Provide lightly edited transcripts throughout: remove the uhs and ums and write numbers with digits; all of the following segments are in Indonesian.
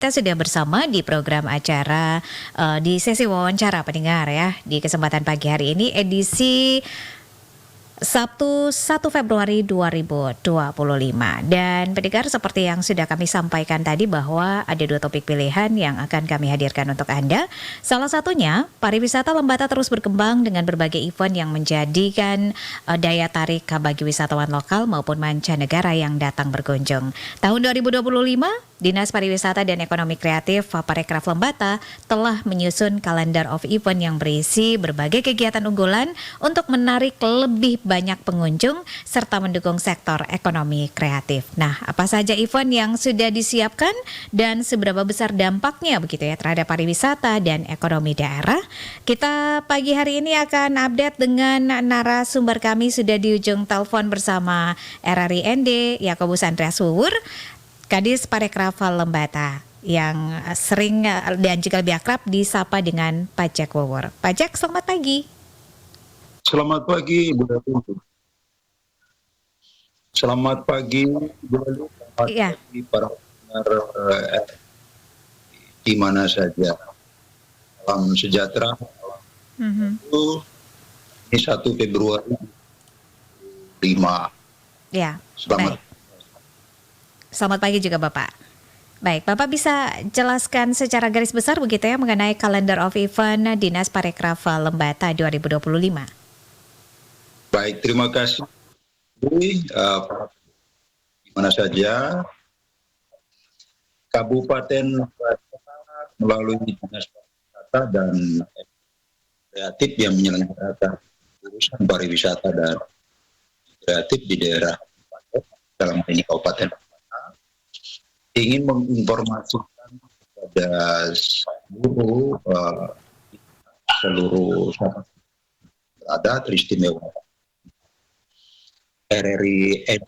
Kita sudah bersama di program acara di sesi wawancara pendengar ya di kesempatan pagi hari ini edisi Sabtu 1 Februari 2025. Dan pendengar, seperti yang sudah kami sampaikan tadi bahwa ada dua topik pilihan yang akan kami hadirkan untuk Anda. Salah satunya, pariwisata Lembata terus berkembang dengan berbagai event yang menjadikan daya tarik bagi wisatawan lokal maupun mancanegara yang datang berkunjung. Tahun 2025, Dinas Pariwisata dan Ekonomi Kreatif Parekraf Lembata telah menyusun kalender of event yang berisi berbagai kegiatan unggulan untuk menarik lebih banyak pengunjung serta mendukung sektor ekonomi kreatif. Nah, apa saja event yang sudah disiapkan dan seberapa besar dampaknya begitu ya terhadap pariwisata dan ekonomi daerah? Kita pagi hari ini akan update dengan narasumber kami sudah di ujung telepon bersama RRIND Yakobus Andreas Wuwur, Kadis Parekraf Lembata yang sering dan juga lebih akrab disapa dengan Pak Jack Wuwur. Pak Jack, selamat pagi. Selamat pagi, Bu Dalu. Selamat pagi, Bu Dalu. Selamat pagi para pendengar di mana saja. Salam sejahtera. Ini 1 Februari 5. Ya, selamat. Baik. Selamat pagi juga Bapak. Baik, Bapak bisa jelaskan secara garis besar begitu ya mengenai kalender of event Dinas Parekraf Lembata 2025. Baik, terima kasih. Di mana saja Kabupaten Lembata melalui Dinas Pariwisata dan Kreatif yang menyelenggarakan urusan pariwisata dan kreatif di daerah dalam ini Kabupaten ingin menginformasikan kepada seluruh ada teristimewa RRIND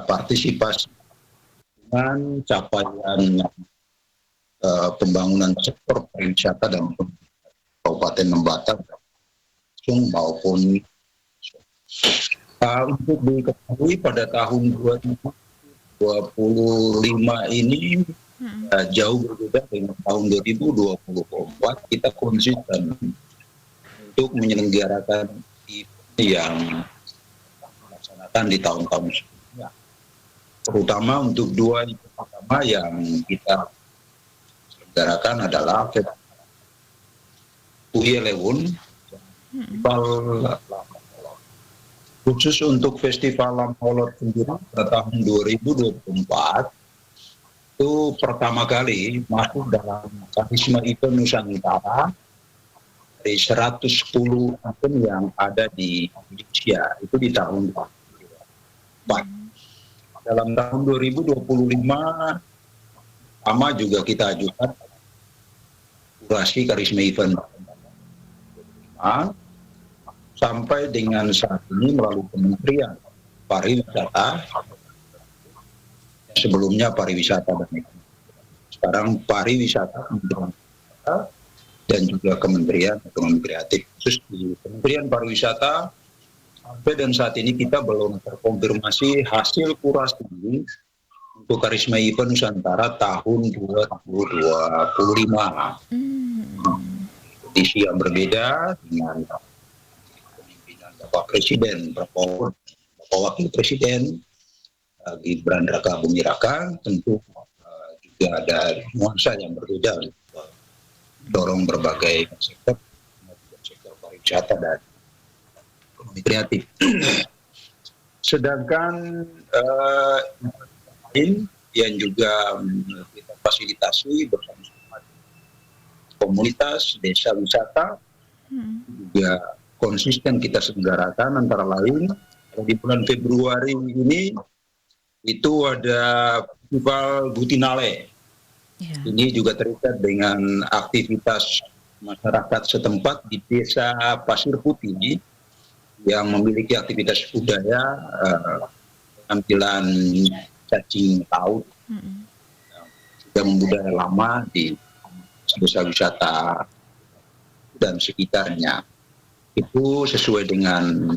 partisipasi dengan capaian pembangunan sektor pariwisata dan Kabupaten Lembata maupun untuk diketahui pada tahun 2025 ini jauh berbeda dengan tahun 2024. Kita konsisten untuk menyelenggarakan event yang dilaksanakan di tahun-tahun sebelumnya. Terutama untuk dua event pertama yang kita selenggarakan adalah UI11 khusus untuk Festival Lampolot sendiri pada tahun 2024 itu pertama kali masuk dalam Karisma Event Nusantara dari 110 event yang ada di Indonesia itu di tahun 2024. Dalam tahun 2025 sama juga kita ajukan kurasi Karisma Event sampai dengan saat ini melalui Kementerian Pariwisata, sebelumnya Pariwisata dan Ekonomi, sekarang Pariwisata dan juga Kementerian Ekonomi Kreatif. Khusus di Kementerian Pariwisata sampai dan saat ini kita belum terkonfirmasi hasil kurasi untuk Karisma Event Nusantara tahun 2025. Kondisi yang berbeda dengan Bapak Presiden, Bapak Wakil Presiden Gibran Raka Buming Raka, tentu juga ada nuansa yang berbeda untuk dorong berbagai sektor pariwisata dan ekonomi kreatif. Sedangkan yang juga kita fasilitasi bersama komunitas desa wisata juga konsisten kita selenggarakan, antara lain di bulan Februari ini itu ada Festival Butinale. Ini juga terikat dengan aktivitas masyarakat setempat di Desa Pasir Putih yang memiliki aktivitas budaya penampilan cacing laut sudah membudaya lama di desa wisata dan sekitarnya. Itu sesuai dengan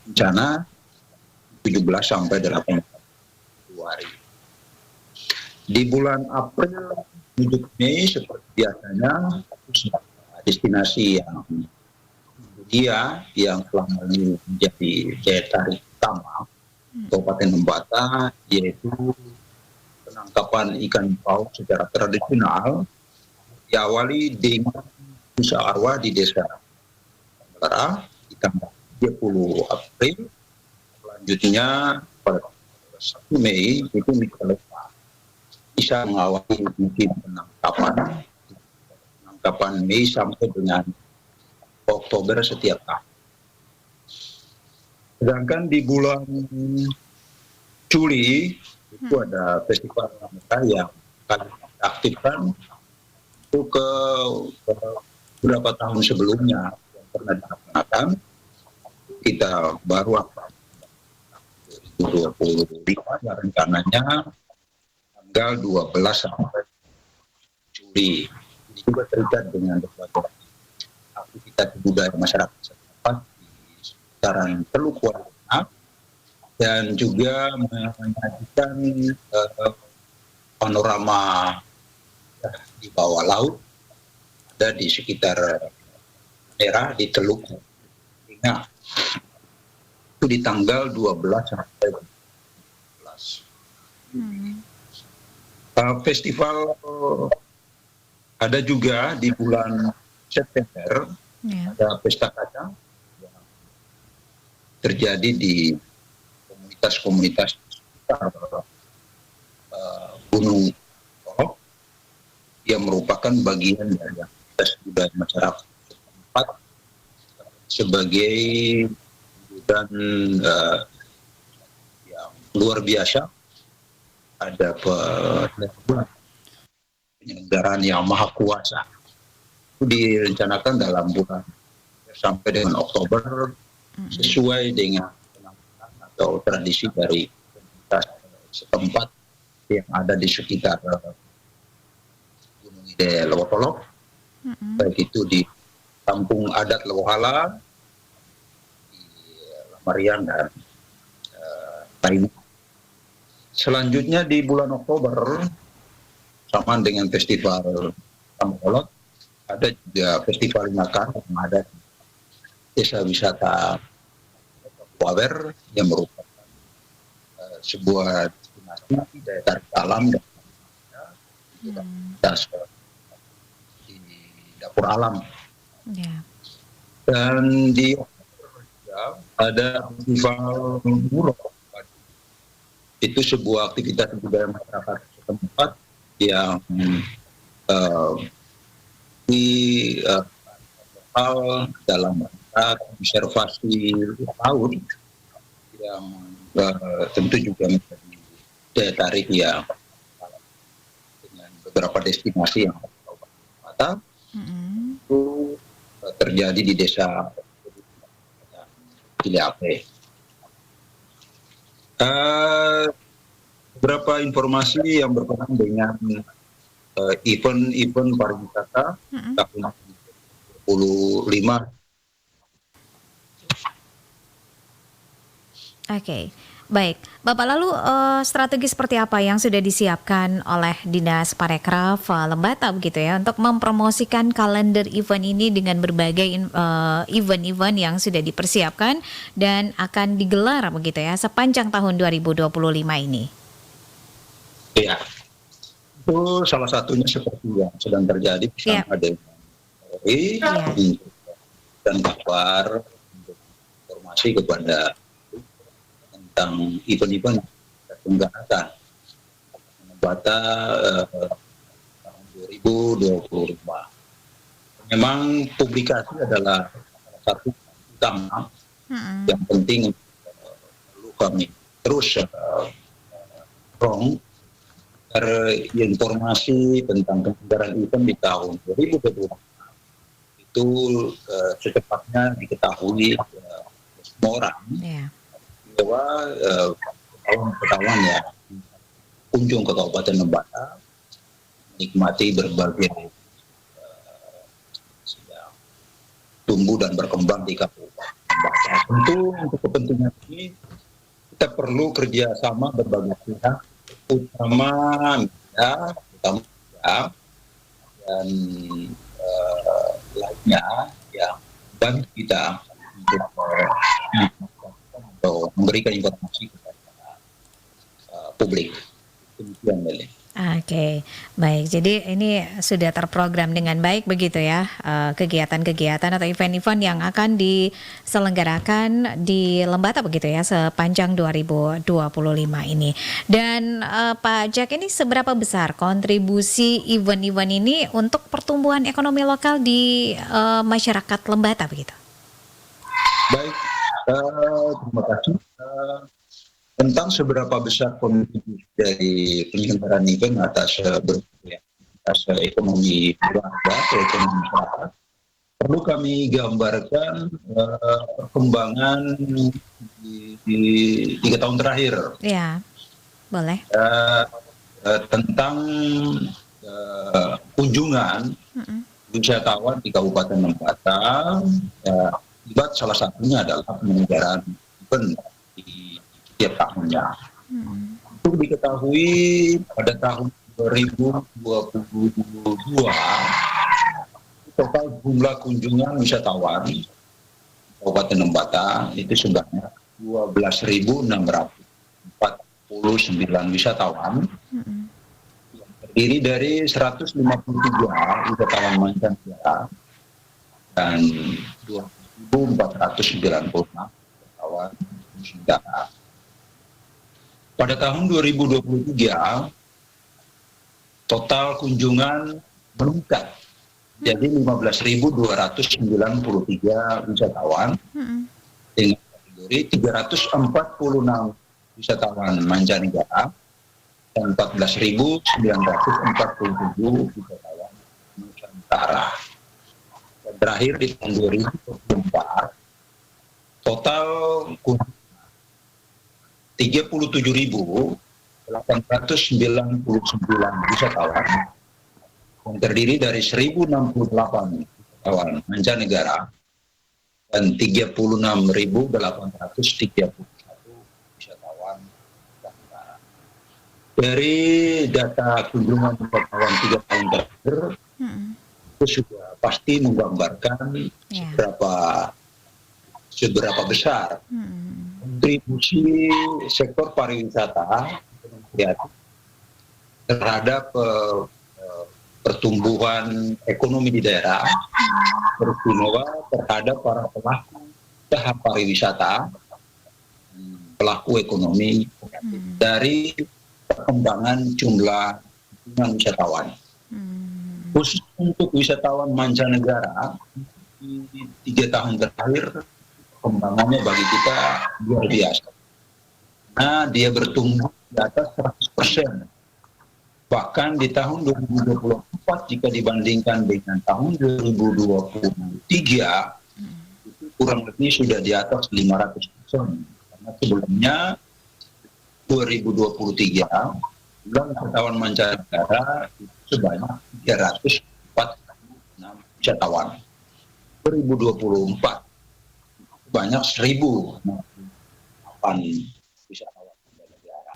rencana 17 sampai 18 Februari. Di bulan April menuju Mei seperti biasanya destinasi yang dia yang selama ini menjadi daya tarik utama Kabupaten Lembata, yaitu penangkapan ikan paus secara tradisional diawali dengan Usaha Arwah di Desa Tenggara di tanggal 30 April. Selanjutnya pada 1 Mei itu bisa mengawali musim penangkapan Mei sampai dengan Oktober setiap tahun. Sedangkan di bulan Juli itu ada festival mereka yang kami aktifkan itu ke beberapa tahun sebelumnya yang pernah dilaksanakan. Kita baru 2025 ya, rencananya tanggal 12 sampai Juli. Ini juga terikat dengan berbagai aktivitas budaya masyarakat setempat di sekitaran Teluk Warna dan juga menyajikan panorama di bawah laut ada di sekitar daerah di Teluk Warna. Itu di tanggal 12 sampai 12. Festival ada juga di bulan September, ada pesta kacang yang terjadi di komunitas-komunitas sekitar Gunung Torok yang merupakan bagian dari aktivitas budaya masyarakat setempat sebagai dan yang luar biasa. Ada penyelenggaraan yang maha kuasa. Itu direncanakan dalam bulan sampai dengan Oktober sesuai dengan penampilan atau tradisi dari komunitas setempat yang ada di sekitar Gunung Ide Lewotolok, baik itu di kampung adat Lewohala, di Lamarian dan lainnya. Selanjutnya di bulan Oktober sama dengan festival Tambolot, ada juga festival Nakar yang ada di desa wisata Wawer yang merupakan sebuah destinasi daya tarik alam dan di dapur alam. Dan di Oktober juga ada festival Murok. Itu sebuah aktivitas budaya masyarakat setempat yang dalam rangka konservasi laut yang tentu juga menjadi daya tarik yang dengan beberapa destinasi yang ada itu terjadi di desa Cileape. Beberapa informasi yang berkaitan dengan event-event pariwisata tahun 2025. Oke, baik. Bapak, lalu strategi seperti apa yang sudah disiapkan oleh Dinas Parekraf Lembata begitu ya untuk mempromosikan kalender event ini dengan berbagai event-event yang sudah dipersiapkan dan akan digelar begitu ya sepanjang tahun 2025 ini? Ya, itu salah satunya seperti yang sedang terjadi bersama dengan Polri dan kabar informasi kepada tentang event-event yang kita selenggarakan Lembata tahun 2025. Memang publikasi adalah salah satu utama yang penting perlu kami terus informasi tentang penyelenggaraan event di tahun 2025 itu secepatnya diketahui semua orang bahwa kawan-kawan ya kunjung ke Kabupaten Lembata menikmati berbagai tumbuh dan berkembang di Kabupaten Lembata. Tentu untuk kepentingan ini kita perlu kerjasama berbagai pihak, utama ya, utama ya, dan lainnya yang bantu kita untuk atau memberikan informasi kepada publik. Demikian, Meli. Oke, baik. Jadi ini sudah terprogram dengan baik begitu ya, kegiatan-kegiatan atau event-event yang akan diselenggarakan di Lembata begitu ya sepanjang 2025 ini. Dan Pak Jack, ini seberapa besar kontribusi event-event ini untuk pertumbuhan ekonomi lokal di masyarakat Lembata begitu? Baik, terima kasih. Tentang seberapa besar kontribusi dari penyelenggaraan event atas ekonomi keluarga atau ekonomi masyarakat, perlu kami gambarkan perkembangan di 3 tahun terakhir. Ya, boleh. Tentang kunjungan wisatawan di Kabupaten Lembata, akibat salah satunya adalah penyelenggaraan event di setiap tahunnya. Untuk diketahui pada tahun 2022 total jumlah kunjungan wisatawan Kabupaten Lembata itu sebanyak 12.649 wisatawan yang terdiri dari 153 wisatawan mancanegara dan 2.496 wisatawan Nusantara. Pada tahun 2023, total kunjungan meningkat jadi 15.293 wisatawan dengan kategori 346 wisatawan mancanegara dan 14.947 wisatawan Nusantara. Dan terakhir di tahun 2024, total kunjungan 37.899 wisatawan yang terdiri dari 1.068 wisatawan mancanegara dan 36.831 wisatawan Nusantara. Dari data kunjungan wisatawan 3 tahun terakhir, itu sudah pasti menggambarkan seberapa besar kontribusi sektor pariwisata terhadap pertumbuhan ekonomi di daerah, terutama terhadap para pelaku usaha pariwisata, pelaku ekonomi dari perkembangan jumlah kunjungan wisatawan. Khusus untuk wisatawan mancanegara di 3 tahun terakhir perkembangannya bagi kita luar biasa. Nah, dia bertumbuh di atas 100%. Bahkan di tahun 2024 jika dibandingkan dengan tahun 2023 itu kurang lebih sudah di atas 500%. Karena sebelumnya 2023 jumlah wisatawan mancanegara itu sebanyak 346 wisatawan. 2024 banyak 1.008 wisatawan mancanegara.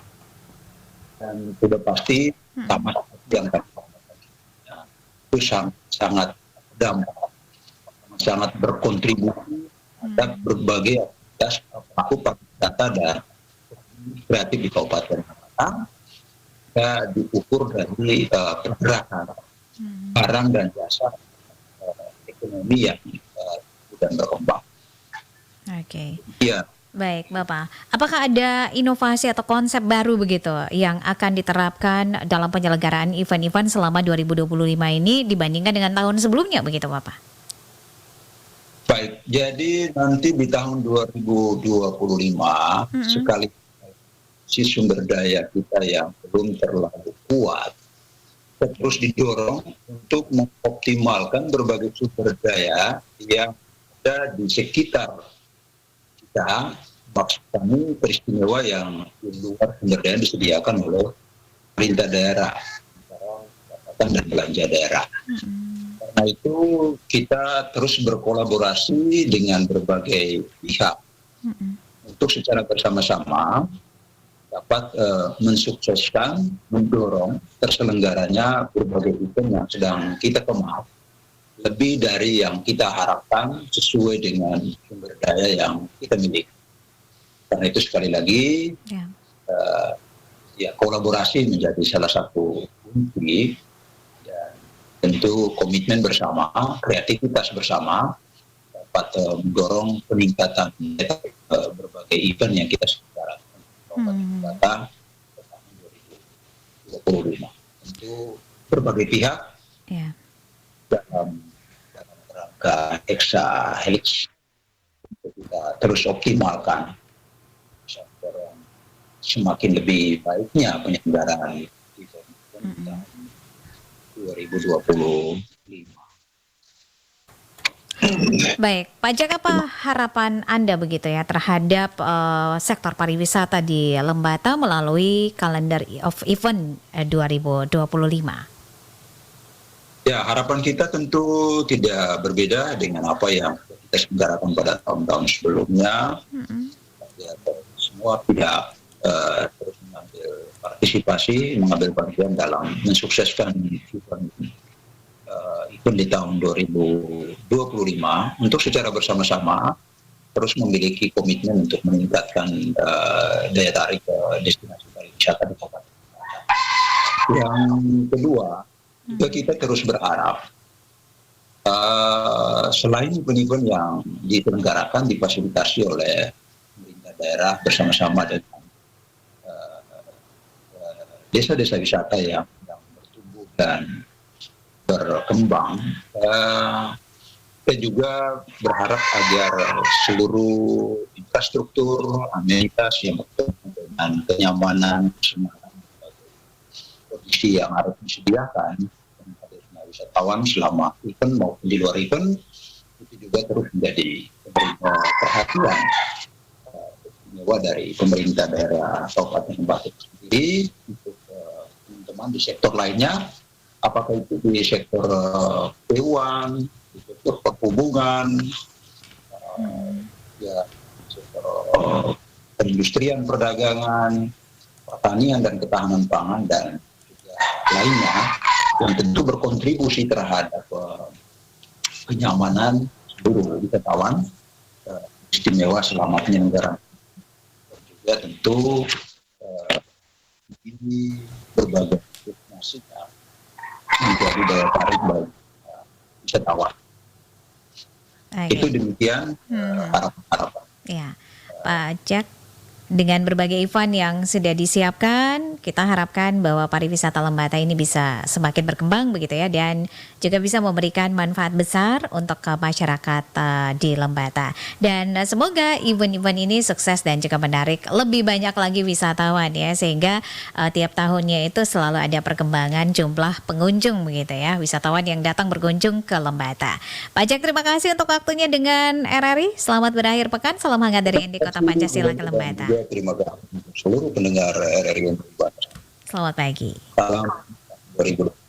Dan sudah pasti sama seperti yang tadi itu sangat dampak, sangat berkontribusi terhadap berbagai aktivitas pelaku pariwisata dan kreatif di Kabupaten Lembata. Diukur dari pergerakan barang dan jasa ekonomi yang sedang berkembang. Oke. Iya. Baik, Bapak. Apakah ada inovasi atau konsep baru begitu yang akan diterapkan dalam penyelenggaraan event-event selama 2025 ini dibandingkan dengan tahun sebelumnya begitu, Bapak? Baik, jadi nanti di tahun 2025 sekali si sumber daya kita yang belum terlalu kuat, kita terus didorong untuk mengoptimalkan berbagai sumber daya yang ada di sekitar kita. Maksud kami peristiwa yang di luar sumber daya disediakan oleh pemerintah daerah, pendapatan dan belanja daerah. Karena itu kita terus berkolaborasi dengan berbagai pihak untuk secara bersama-sama dapat mensukseskan, mendorong terselenggaranya berbagai event yang sedang kita kemas lebih dari yang kita harapkan sesuai dengan sumber daya yang kita miliki. Karena itu sekali lagi kolaborasi menjadi salah satu kunci dan tentu komitmen bersama, kreativitas bersama dapat mendorong peningkatan berbagai event yang kita selenggarakan pada tahun 2025. Tentu berbagai pihak dalam rangka Hexa Helix kita terus optimalkan semakin lebih baiknya penyelenggaraan event tahun 2025. Baik, Pak Jak, apa harapan Anda begitu ya terhadap sektor pariwisata di Lembata melalui kalender of event 2025? Ya, harapan kita tentu tidak berbeda dengan apa yang kita selenggarakan pada tahun-tahun sebelumnya. Ya, semua pihak terus mengambil partisipasi, mengambil bagian dalam mensukseskan event di tahun 2025 untuk secara bersama-sama terus memiliki komitmen untuk meningkatkan daya tarik destinasi pariwisata di Kabupaten. Yang kedua, juga kita terus berharap selain event-event yang diselenggarakan difasilitasi oleh pemerintah daerah bersama-sama dengan desa-desa wisata yang bertumbuh dan berkembang, kita juga berharap agar seluruh infrastruktur, amenitas yang berkaitan dengan kenyamanan, kesenangan, kondisi yang harus disediakan kepada wisatawan selama event maupun di luar event itu juga terus menjadi perhatian istimewa dari pemerintah daerah Kabupaten Batuk sendiri untuk teman-teman di sektor lainnya, apakah itu di sektor keuangan, di sektor perhubungan, sektor perindustrian, perdagangan, pertanian dan ketahanan pangan dan juga lainnya yang tentu berkontribusi terhadap kenyamanan seluruh wisatawan istimewa selama penyelenggaraan. Dan juga tentu ini berbagai destinasi menjadi daya tarik bagi wisatawan. Itu demikian harapan. Ya, Pak Jak, dengan berbagai event yang sudah disiapkan, kita harapkan bahwa pariwisata Lembata ini bisa semakin berkembang begitu ya, dan juga bisa memberikan manfaat besar untuk ke masyarakat di Lembata. Dan semoga event-event ini sukses dan juga menarik lebih banyak lagi wisatawan ya, sehingga tiap tahunnya itu selalu ada perkembangan jumlah pengunjung begitu ya, wisatawan yang datang berkunjung ke Lembata. Pak Jak, terima kasih untuk waktunya dengan RRI. Selamat berakhir pekan. Salam hangat dari Endi Kota Pancasila ke Lembata. Terima kasih untuk seluruh pendengar RRI yang berbuat. Selamat pagi. Salam 2020.